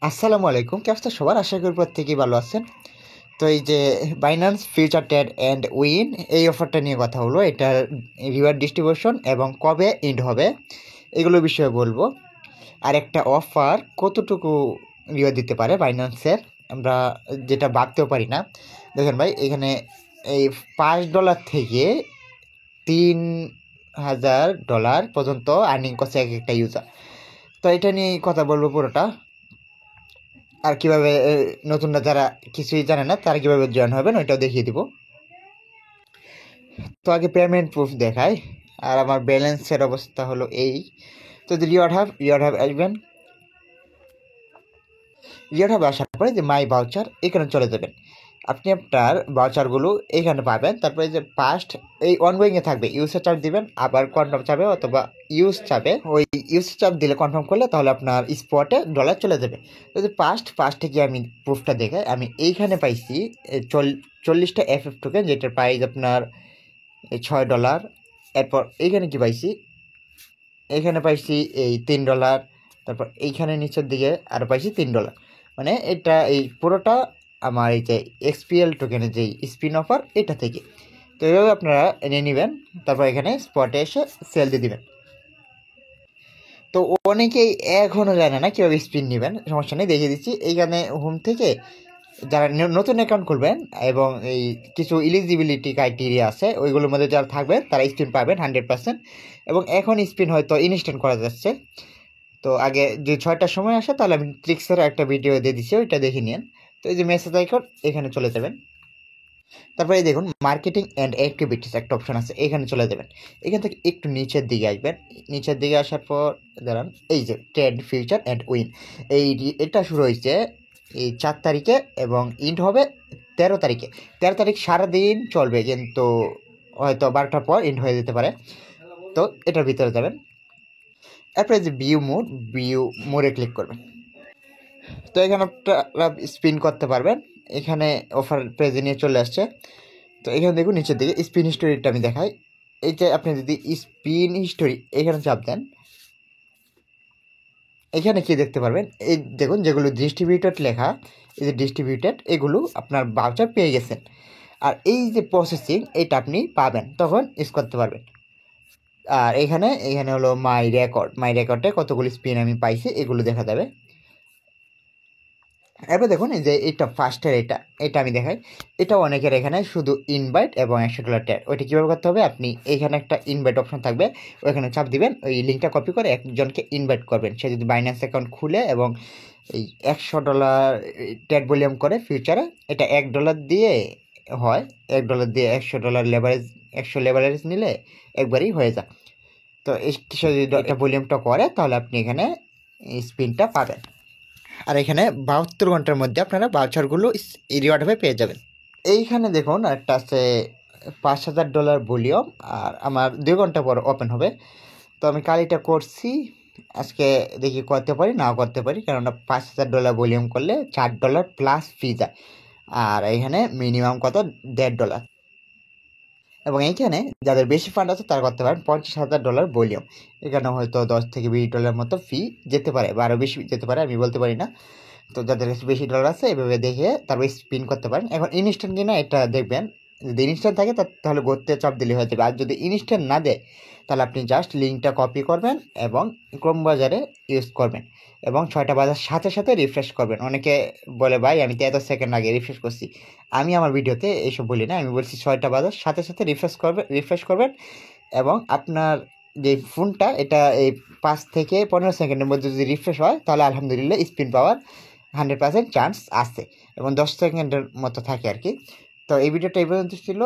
আসসালামু আলাইকুম, কি অবস্থা সবার? আশা করি প্রত্যেকেই ভালো আছেন। তো এই যে Binance future trade and win এই অফারটা নিয়ে কথা হলো। এটার রিওয়ার্ড ডিস্ট্রিবিউশন এবং কবে এন্ড হবে এগুলো বিষয়ে বলবো। আর একটা অফার কতটুকু রিওয়ার্ড দিতে পারে বাইন্যান্সের, আমরা যেটা ভাবতেও পারি না। দেখেন ভাই, এখানে এই $5 থেকে $3,000 পর্যন্ত আর্নিং করছে এক একটা ইউজার। তো এটা নিয়ে কথা বলবো পুরোটা। আর কিভাবে নতুনরা যারা কিছুই জানে না তারা কিভাবে জয়েন হবেন ওইটাও দেখিয়ে দিব। তো আগে পেমেন্ট প্রুফ দেখাই। আর আমার ব্যালেন্সের অবস্থা হলো এই। তো যদি রিওয়ার্ড হাব আসবেন, রিওয়ার্ড হাব আসার পরে যে মাই ভাউচার এখানে চলে যাবেন। আপনি আপনার ভাউচারগুলো এখানে পাবেন। তারপরে যে পাস্ট এই অনগোয়িংয়ে থাকবে, ইউজের চাপ দিবেন, আবার কনফার্ম চাপে অথবা ইউজ চাপে। ওই ইউজ চাপ দিলে কনফার্ম করলে তাহলে আপনার স্পটে ডলার চলে যাবে। যদি পাস্টে গিয়ে আমি প্রুফটা দেখে আমি এইখানে পাইছি 40টা FF টোকেন, যেটার প্রাইস আপনার $6। এরপর এইখানে কি পাইছি, এইখানে পাইছি এই $3। তারপর এইখানে নিচের দিকে আরও পাইছি $3। মানে এটা এই পুরোটা আমার এই যে XPL টোকেনের যেই স্পিন অফার এটা থেকে। তো এইভাবে আপনারা নিয়ে নেবেন, তারপর এখানে স্পটে এসে সেল দিয়ে দেবেন। তো অনেকেই এখনও জানে না কীভাবে স্পিন নেবেন, সমস্যা নেই, দেখিয়ে দিচ্ছি। এইখানে হোম থেকে যারা নতুন অ্যাকাউন্ট খুলবেন এবং এই কিছু ইলিজিবিলিটি ক্রাইটেরিয়া আছে ওইগুলোর মধ্যে যারা থাকবেন তারা স্পিন পাবেন 100%। এবং এখন স্পিন হয়তো ইনস্ট্যান্ট করা যাচ্ছে। তো আগে যদি 6টার সময় আসে তাহলে আমি ট্রিক্সের একটা ভিডিও দিয়ে দিচ্ছি, ওইটা দেখে নিন। তো এই যে মেসেজ আইকন এখানে চলে যাবেন। তারপরে এই দেখুন মার্কেটিং অ্যান্ড অ্যাক্টিভিটিস একটা অপশন আছে, এখানে চলে যাবেন। এখান থেকে একটু নিচের দিকে আসবেন। নিচের দিকে আসার পর দাঁড়ান, এই যে ট্রেড ফিউচার অ্যান্ড উইন এটা শুরু হয়েছে এই 4 তারিখে এবং ইন্ড হবে 13 তারিখে। 13 তারিখ সারাদিন চলবে, কিন্তু হয়তো 12টার পর ইন্ড হয়ে যেতে পারে। তো এটার ভিতরে যাবেন। এরপরে যে ভিউ মোডে ক্লিক করবেন। তো এখানে আপনারা স্পিন করতে পারবেন। এখানে অফার পেজে নিয়ে চলে আসছে। তো এখানে দেখুন নিচের দিকে স্পিন হিস্টোরিটা আমি দেখাই। এই যে আপনি যদি স্পিন হিস্টোরি এখানে চাপ দেন, এখানে কি দেখতে পারবেন, এই দেখুন যেগুলো ডিস্ট্রিবিউটেড লেখা, এই যে ডিস্ট্রিবিউটেড এগুলো আপনার ভাউচার পেয়ে গেছেন। আর এই যে প্রসেসিং এটা আপনি পাবেন তখন ইউজ করতে পারবেন। আর এখানে হলো মাই রেকর্ডে কতগুলো স্পিন আমি পাইছি এগুলো দেখা যাবে। এবার দেখুন এই যে এটা ফার্স্টের এটা আমি দেখাই। এটা অনেকের এখানে শুধু ইনভাইট এবং $100 ট্যাগ। ওইটা কীভাবে করতে হবে, আপনি এখানে একটা ইনভাইট অপশন থাকবে, ওইখানে চাপ দিবেন, ওই লিঙ্কটা কপি করে একজনকে ইনভাইট করবেন। সে যদি বাইন্যান্স অ্যাকাউন্ট খুলে এবং এই $100 ট্যাগ ভলিউম করে ফিউচারে, এটা $1 দিয়ে হয়। $1 দিয়ে $100 লেভারেজ নিলে একবারই হয়ে যায়। তো সে যদি এটা ভলিউমটা করে তাহলে আপনি এখানে স্পিনটা পাবেন। আর এখানে 72 ঘন্টার মধ্যে আপনারা ভাউচারগুলো রিওয়ার্ড পেয়ে যাবেন। এইখানে দেখুন একটা আছে $5,000 ভলিউম, আর আমার 2 ঘন্টা পর ওপেন হবে। তো আমি কালিটা করছি, আজকে দেখি করতে পারি নাও করতে পারি, কেননা $5,000 ভলিউম করলে $4 প্লাস ফি যায়। আর এখানে মিনিমাম কত $1.5। এবং এইখানে যাদের বেশি ফান্ড আছে তারা করতে পারেন $50,000 ভলিউম। এখানে হয়তো $10 থেকে $20 মতো ফি যেতে পারে, বা আরও বেশি যেতে পারে, আমি বলতে পারি না। তো যাদের কাছে বেশি ডলার আছে এভাবে দেখে তারপর স্পিন করতে পারেন। এখন ইনস্ট্যান্ট কিনা এটা দেখবেন, যদি ইনস্ট্যান্ট থাকে তাহলে গড়তে চাপ দিলে হয়ে যাবে। আর যদি ইনস্ট্যান্ট না দেয় তাহলে আপনি জাস্ট লিঙ্কটা কপি করবেন এবং ক্রোম বাজারে ইউজ করবেন এবং 6টা বাজার সাথে সাথে রিফ্রেশ করবেন। অনেকে বলে ভাই আমি তো এত সেকেন্ড আগে রিফ্রেশ করছি। আমি আমার ভিডিওতে এইসব বলি না, আমি বলছি 6টা বাজার সাথে সাথে রিফ্রেশ করবেন। এবং আপনার যে ফোনটা এটা এই 5 থেকে 15 সেকেন্ডের মধ্যে যদি রিফ্রেশ হয় তাহলে আলহামদুলিল্লাহ স্পিন পাওয়ার 100% চান্স আছে, এবং 10 সেকেন্ডের মতো থাকে আর কি। তো এই ভিডিওটা এই পর্যন্ত ছিল।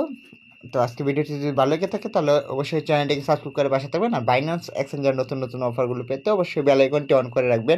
তো আজকে ভিডিওটি যদি ভালো লেগে থাকে তাহলে অবশ্যই চ্যানেলটিকে সাবস্ক্রাইব করে পাশে থাকবেন। আর বাইন্যান্স এক্সচেঞ্জের নতুন নতুন অফারগুলো পেতে অবশ্যই বেল আইকনটি অন করে রাখবেন।